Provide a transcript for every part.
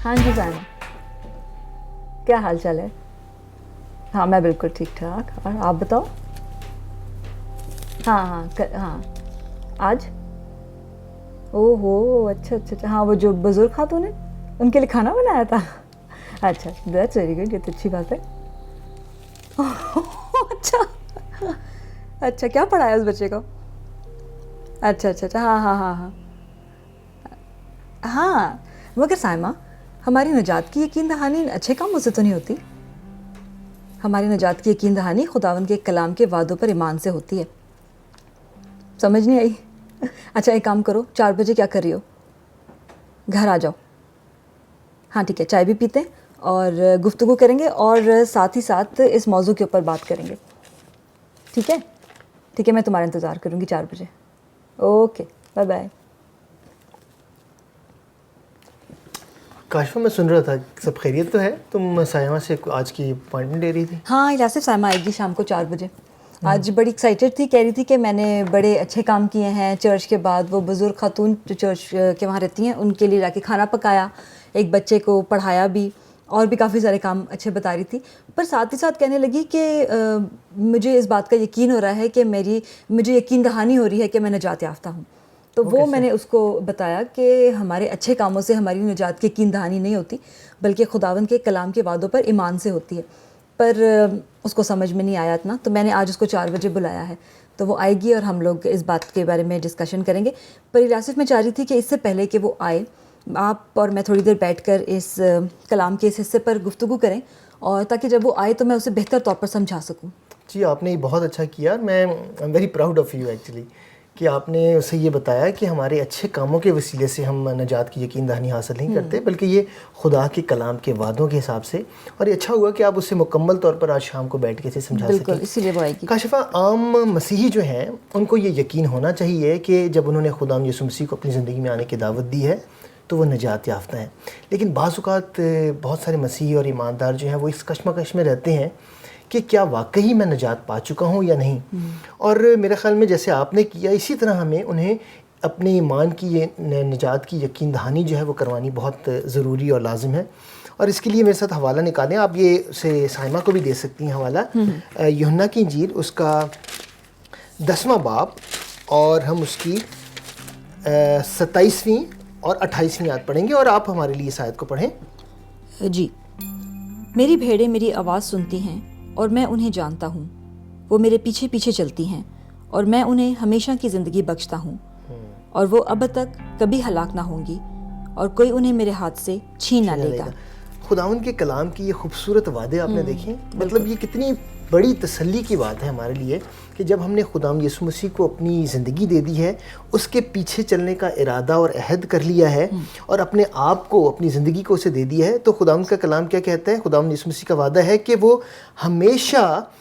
हाँ जी साइमा, क्या हाल चाल है? हाँ मैं बिल्कुल ठीक ठाक, और आप बताओ? हाँ हाँ, आज? ओहो, अच्छा अच्छा अच्छा, हाँ वो जो बुजुर्ग खातून है उनके लिए खाना बनाया था। अच्छा, दैट्स वेरी गुड, ये तो अच्छी बात है। अच्छा अच्छा, क्या पढ़ाया उस बच्चे को? अच्छा अच्छा अच्छा, हाँ हाँ हाँ हाँ हाँ। मगर साइमा, हमारी निजात की यकीन दहानी अच्छे कामों से तो नहीं होती। हमारी निजात की यकीन दहानी खुदावंद के कलाम के वादों पर ईमान से होती है। समझ नहीं आई? अच्छा एक काम करो, 4 बजे क्या कर रही हो? घर आ जाओ। हाँ ठीक है, चाय भी पीते हैं और गुफ्तगू करेंगे और साथ ही साथ इस मौजू के ऊपर बात करेंगे। ठीक है ठीक है, मैं तुम्हारा इंतज़ार करूँगी 4 बजे। Okay, bye bye. काशिफा, मैं सुन रहा था, सब खैरियत तो है? तुम सायमा से आज की अपॉइंटमेंट ले रही थी? हाँ, यासिफ साइमा आएगी शाम को 4 बजे। आज बड़ी एक्साइटेड थी, कह रही थी कि मैंने बड़े अच्छे काम किए हैं चर्च के बाद। वो बुज़ुर्ग खातून जो चर्च के वहाँ रहती हैं उनके लिए जाके खाना पकाया, एक बच्चे को पढ़ाया भी, और भी काफ़ी सारे काम अच्छे बता रही थी। पर साथ ही साथ कहने लगी कि मुझे इस बात का यकीन हो रहा है कि मुझे यकीन दहानी हो रही है कि मैं निजात याफ्ता हूँ। तो वो मैंने उसको बताया कि हमारे अच्छे कामों से हमारी निजात की यकीन दहानी नहीं होती, बल्कि खुदावंद के कलाम के वादों पर ईमान से होती है। पर उसको समझ में नहीं आया इतना, तो मैंने आज उसको 4 बजे बुलाया है। तो वो आएगी और हम लोग इस बात के बारे में डिस्कशन करेंगे। पर यासिफ, मैं चाह रही थी कि इससे पहले कि वो आए, आप और मैं थोड़ी देर बैठकर इस कलाम के इस हिस्से पर गुफ्तगू करें, और ताकि जब वो आए तो मैं उसे बेहतर तौर पर समझा सकूं। जी, आपने ये बहुत अच्छा किया। मैं I am very proud of you actually, कि आपने उसे ये बताया कि हमारे अच्छे कामों के वसीले से हम निजात की यकीन दहानी हासिल नहीं करते, बल्कि ये खुदा के कलाम के वादों के हिसाब से। और ये अच्छा हुआ कि आप उससे मुकम्मल तौर पर आज शाम को बैठ के इसे समझा सकें। बिल्कुल, इसीलिए वो आएगी। काशिफा, आम मसीही जो हैं उनको ये यकीन होना चाहिए कि जब उन्होंने खुदाम यीशु मसीह को अपनी ज़िंदगी में आने की दावत दी है तो वो निजात याफ्ता हैं। लेकिन बाज़ औक़ात बहुत सारे मसीही और ईमानदार जो हैं वो इस कशमकश में रहते हैं कि क्या वाकई मैं निजात पा चुका हूँ या नहीं। और मेरे ख़्याल में जैसे आपने किया, इसी तरह हमें उन्हें अपने ईमान की ये निजात की यकीन दहानी जो है वो करवानी बहुत ज़रूरी और लाजिम है। और इसके लिए मेरे साथ हवाला निकालें, आप ये उसे साइमा को भी दे सकती हैं हवाला। यूहन्ना की इंजील उसका 10वां बाब, और हम उसकी 27वीं और 28वीं आयत पढ़ेंगे, और आप हमारे लिए इस आयत को पढ़ें। जी। मेरी भेड़ें मेरी आवाज़ सुनती हैं और मैं उन्हें जानता हूँ। वो मेरे पीछे पीछे चलती हैं और मैं उन्हें हमेशा की ज़िंदगी बख्शता हूँ, और वो अब तक कभी हलाक ना होंगी और कोई उन्हें मेरे हाथ से छीन ना लेगा। खुदावंद के कलाम की ये खूबसूरत वादे आपने देखे। मतलब ये कितनी बड़ी तसल्ली की बात है हमारे लिए कि जब हमने खुदावंद यीशु मसीह को अपनी ज़िंदगी दे दी है, उसके पीछे चलने का इरादा और अहद कर लिया है, और अपने आप को, अपनी ज़िंदगी को उसे दे दिया है, तो खुदावंद का कलाम क्या कहता है? खुदावंद यीशु मसीह का वादा है कि वो हमेशा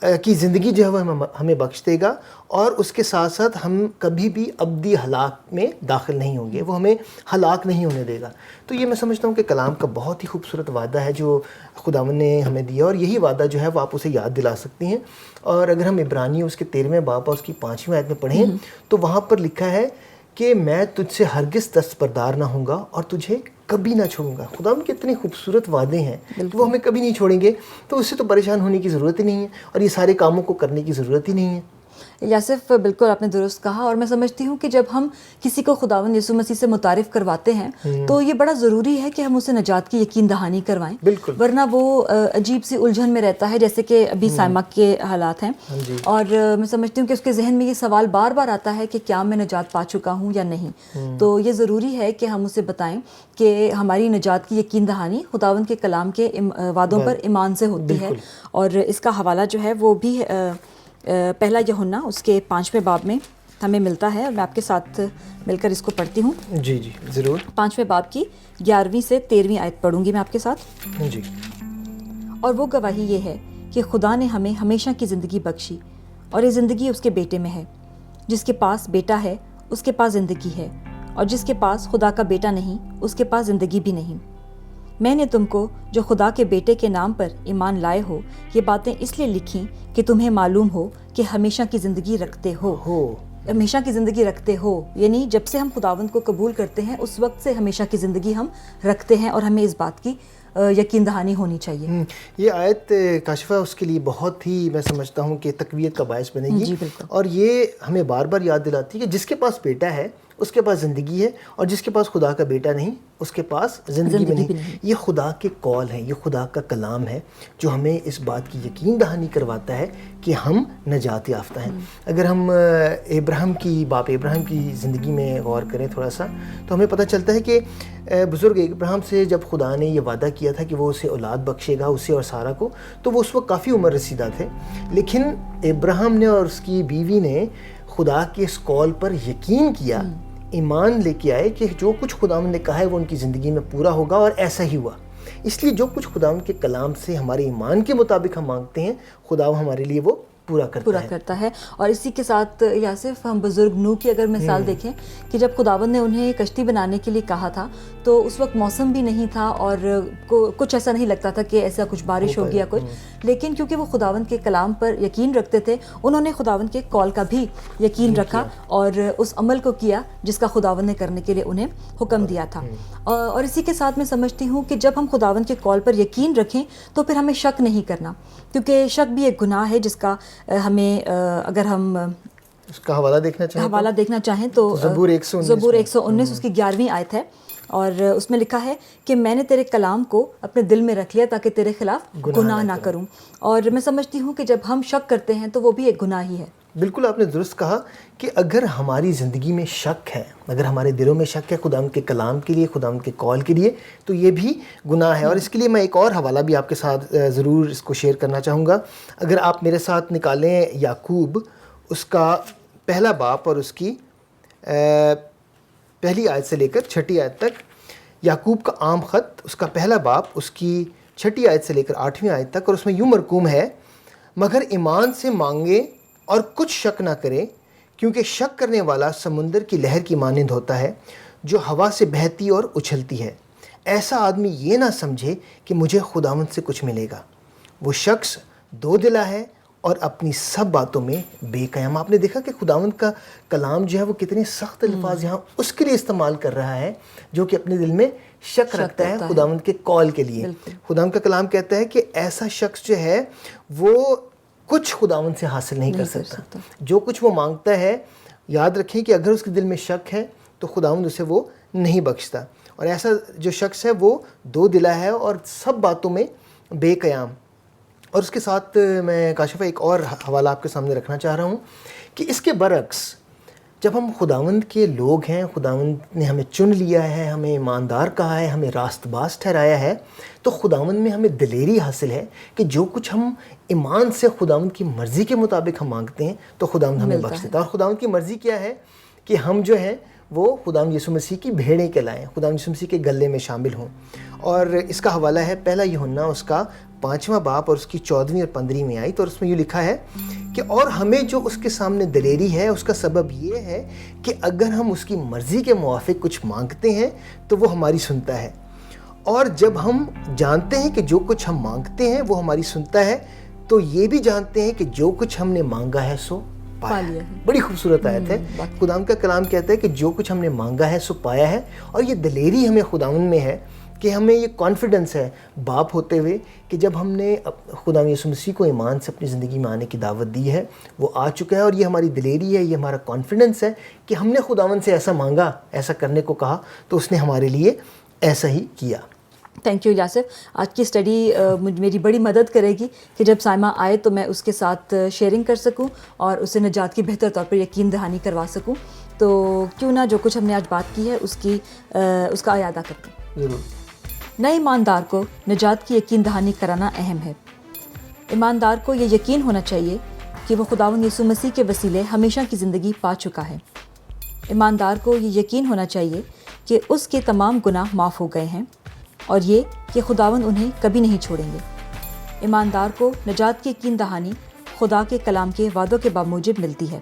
की ज़िंदगी जो है वो हमें बख्श देगा, और उसके साथ साथ हम कभी भी अब्दी हलाक में दाखिल नहीं होंगे, वो हमें हलाक नहीं होने देगा। तो ये मैं समझता हूँ कि कलाम का बहुत ही खूबसूरत वादा है जो खुदावंद ने हमें दिया, और यही वादा जो है वो आप उसे याद दिला सकती हैं। और अगर हम इब्रानियों उसके 13वें बाब और उसकी 5वीं आयत में पढ़ें तो वहाँ पर लिखा है कि मैं तुझसे हरगिज़ दस्तबरदार ना होऊंगा और तुझे कभी ना छोड़ूंगा। खुदावंद के इतने खूबसूरत वादे हैं कि वो हमें कभी नहीं छोड़ेंगे, तो उससे तो परेशान होने की ज़रूरत ही नहीं है, और ये सारे कामों को करने की ज़रूरत ही नहीं है। यासिफ, बिल्कुल आपने दुरुस्त कहा, और मैं समझती हूँ कि जब हम किसी को खुदावंद यीशु मसीह से मुतारिफ़ करवाते हैं तो ये बड़ा ज़रूरी है कि हम उसे निजात की यकीन दहानी करवाएं, वरना वो अजीब सी उलझन में रहता है, जैसे कि अभी साइमा के हालात हैं। और मैं समझती हूँ कि उसके जहन में ये सवाल बार बार आता है कि क्या मैं निजात पा चुका हूँ या नहीं। तो ये ज़रूरी है कि हम उसे बताएं कि हमारी निजात की यकीन दहानी खुदावंद के कलाम के वादों पर ईमान से होती है। और इसका हवाला जो है वो भी पहला यूहन्ना उसके 5वें बाब में हमें मिलता है, और मैं आपके साथ मिलकर इसको पढ़ती हूँ। जी जी ज़रूर। 5वें बाब की 11वीं से 13वीं आयत पढ़ूंगी मैं आपके साथ। जी। और वो गवाही ये है कि खुदा ने हमें हमेशा की ज़िंदगी बख्शी, और ये ज़िंदगी उसके बेटे में है। जिसके पास बेटा है उसके पास ज़िंदगी है, और जिसके पास खुदा का बेटा नहीं उसके पास ज़िंदगी भी नहीं। मैंने तुमको जो खुदा के बेटे के नाम पर ईमान लाए हो ये बातें इसलिए लिखीं कि तुम्हें मालूम हो कि हमेशा की ज़िंदगी रखते हो। ہمیشہ کی زندگی رکھتے ہو، یعنی جب سے ہم خداوند کو قبول کرتے ہیں اس وقت سے ہمیشہ کی زندگی ہم رکھتے ہیں، اور ہمیں اس بات کی یقین دہانی ہونی چاہیے. یہ آیت کاشفہ اس کے لیے بہت ہی میں سمجھتا ہوں کہ تقویت کا باعث بنے گی. جی بالکل. اور یہ ہمیں بار بار یاد دلاتی ہے کہ جس کے پاس بیٹا ہے اس کے پاس زندگی ہے، اور جس کے پاس خدا کا بیٹا نہیں اس کے پاس زندگی بھی نہیں. یہ خدا کے قول ہیں، یہ خدا کا کلام ہے جو ہمیں اس بات کی یقین دہانی کرواتا ہے کہ ہم نجات یافتہ ہیں. اگر ہم باپ ابراہیم کی زندگی میں غور کریں تھوڑا سا، تو ہمیں پتہ چلتا ہے کہ بزرگ ابراہیم سے جب خدا نے یہ وعدہ کیا تھا کہ وہ اسے اولاد بخشے گا، اسے اور سارہ کو، تو وہ اس وقت کافی عمر رسیدہ تھے. لیکن ابراہیم نے اور اس کی بیوی نے خدا کے اس قول پر یقین کیا، ایمان لے کے آئے کہ جو کچھ خداوند نے کہا ہے وہ ان کی زندگی میں پورا ہوگا، اور ایسا ہی ہوا. اس لیے جو کچھ خداوند کے کلام سے ہمارے ایمان کے مطابق ہم مانگتے ہیں، خدا ہمارے لیے وہ پورا کرتا ہے. اور اسی کے ساتھ یاسف، ہم بزرگ نوح کی اگر مثال دیکھیں کہ جب خداوند نے انہیں کشتی بنانے کے لیے کہا تھا تو اس وقت موسم بھی نہیں تھا اور کچھ ایسا نہیں لگتا تھا کہ ایسا کچھ بارش ہوگی یا کچھ، لیکن کیونکہ وہ خداوند کے کلام پر یقین رکھتے تھے، انہوں نے خداوند کے قول کا بھی یقین رکھا اور اس عمل کو کیا جس کا خداوند نے کرنے کے لیے انہیں حکم دیا تھا. اور اسی کے ساتھ میں سمجھتی ہوں کہ جب ہم خداوند کے قول پر یقین رکھیں تو پھر ہمیں شک نہیں کرنا، کیونکہ شک بھی ایک گناہ ہے جس کا ہمیں اگر ہم اس کا حوالہ دیکھنا چاہیں تو زبور 119 اس کی 11ویں آیت ہے، اور اس میں لکھا ہے کہ میں نے تیرے کلام کو اپنے دل میں رکھ لیا تاکہ تیرے خلاف گناہ نہ کروں. اور میں سمجھتی ہوں کہ جب ہم شک کرتے ہیں تو وہ بھی ایک گناہ ہی ہے. بالکل آپ نے درست کہا کہ اگر ہماری زندگی میں شک ہے، اگر ہمارے دلوں میں شک ہے خداوند کے کلام کے لیے، خداوند کے قول کے لیے، تو یہ بھی گناہ ہے. اور اس کے لیے میں ایک اور حوالہ بھی آپ کے ساتھ ضرور اس کو شیئر کرنا چاہوں گا. اگر آپ میرے ساتھ نکالیں یعقوب اس کا پہلا باپ اور اس کی پہلی آیت سے لے کر 6 آیت تک، یعقوب کا عام خط اس کا پہلا باپ اس کی 6 آیت سے لے کر 8ویں آیت تک، اور اس میں یوں مرقوم ہے: مگر ایمان سے مانگے اور کچھ شک نہ کرے، کیونکہ شک کرنے والا سمندر کی لہر کی مانند ہوتا ہے جو ہوا سے بہتی اور اچھلتی ہے. ایسا آدمی یہ نہ سمجھے کہ مجھے خداوند سے کچھ ملے گا. وہ شخص دو دلا ہے اور اپنی سب باتوں میں بے قیام. آپ نے دیکھا کہ خداوند کا کلام جو ہے وہ کتنے سخت الفاظ یہاں اس کے لیے استعمال کر رہا ہے جو کہ اپنے دل میں شک رکھتا ہے خداوند کے قول کے لیے. خداوند کا کلام کہتا ہے کہ ایسا شخص جو ہے وہ کچھ خداوند سے حاصل نہیں کر سکتا. جو کچھ وہ مانگتا ہے، یاد رکھیں کہ اگر اس کے دل میں شک ہے تو خداوند اسے وہ نہیں بخشتا. اور ایسا جو شخص ہے وہ دو دلا ہے اور سب باتوں میں بے قیام. اور اس کے ساتھ میں کاشفہ ایک اور حوالہ آپ کے سامنے رکھنا چاہ رہا ہوں کہ اس کے برعکس جب ہم خداوند کے لوگ ہیں، خداوند نے ہمیں چن لیا ہے، ہمیں ایماندار کہا ہے، ہمیں راست باز ٹھہرایا ہے، تو خداوند میں ہمیں دلیری حاصل ہے کہ جو کچھ ہم ایمان سے خداوند کی مرضی کے مطابق ہم مانگتے ہیں تو خداوند ہمیں بخش دیتا ہے. اور خداوند کی مرضی کیا ہے کہ ہم جو ہیں وہ خداوند یسوع مسیح کی بھیڑیں کہلائیں، خداوند یسوع مسیح کے گلے میں شامل ہوں. اور اس کا حوالہ ہے پہلا یوحنا اس کا 5واں باپ اور اس کی 14ویں اور 15ویں آیت. اور اس میں یہ لکھا ہے کہ اور ہمیں جو اس کے سامنے دلیری ہے اس کا سبب یہ ہے کہ اگر ہم اس کی مرضی کے موافق کچھ مانگتے ہیں تو وہ ہماری سنتا ہے. اور جب ہم جانتے ہیں کہ جو کچھ ہم مانگتے ہیں وہ ہماری سنتا ہے تو یہ بھی جانتے ہیں کہ جو کچھ ہم نے مانگا ہے سو پایا ہے. بڑی خوبصورت آیت ہے. خداوند کا کلام کہتا ہے کہ جو کچھ ہم نے مانگا ہے سو پایا ہے. اور یہ دلیری ہمیں خداوند میں ہے کہ ہمیں یہ کانفیڈنس ہے باپ ہوتے ہوئے کہ جب ہم نے خداوند یسوع مسیح کو ایمان سے اپنی زندگی میں آنے کی دعوت دی ہے وہ آ چکا ہے. اور یہ ہماری دلیری ہے، یہ ہمارا کانفیڈنس ہے کہ ہم نے خداوند سے ایسا مانگا، ایسا کرنے کو کہا تو اس نے ہمارے لیے ایسا ہی کیا. تھینک یو یاسف. آج کی اسٹڈی میری بڑی مدد کرے گی کہ جب سائمہ آئے تو میں اس کے ساتھ شیئرنگ کر سکوں اور اسے نجات کی بہتر طور پر یقین دہانی کروا سکوں. تو کیوں نہ جو کچھ ہم نے آج بات کی ہے اس کا اعادہ کرتے ہیں. ضرور. نئے ایماندار کو نجات کی یقین دہانی کرانا اہم ہے. ایماندار کو یہ یقین ہونا چاہیے کہ وہ خداوند یسوع مسیح کے وسیلے ہمیشہ کی زندگی پا چکا ہے. ایماندار کو یہ یقین ہونا چاہیے کہ اس کے تمام گناہ معاف ہو گئے ہیں اور یہ کہ خداوند انہیں کبھی نہیں چھوڑیں گے. ایماندار کو نجات کی یقین دہانی خدا کے کلام کے وعدوں کے باموجب ملتی ہے.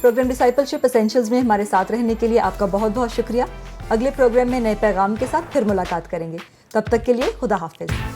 پروگرام ڈسائپلشپ ایسینشلز میں ہمارے ساتھ رہنے کے لیے آپ کا بہت بہت شکریہ. اگلے پروگرام میں نئے پیغام کے ساتھ پھر ملاقات کریں گے. تب تک کے لیے خدا حافظ.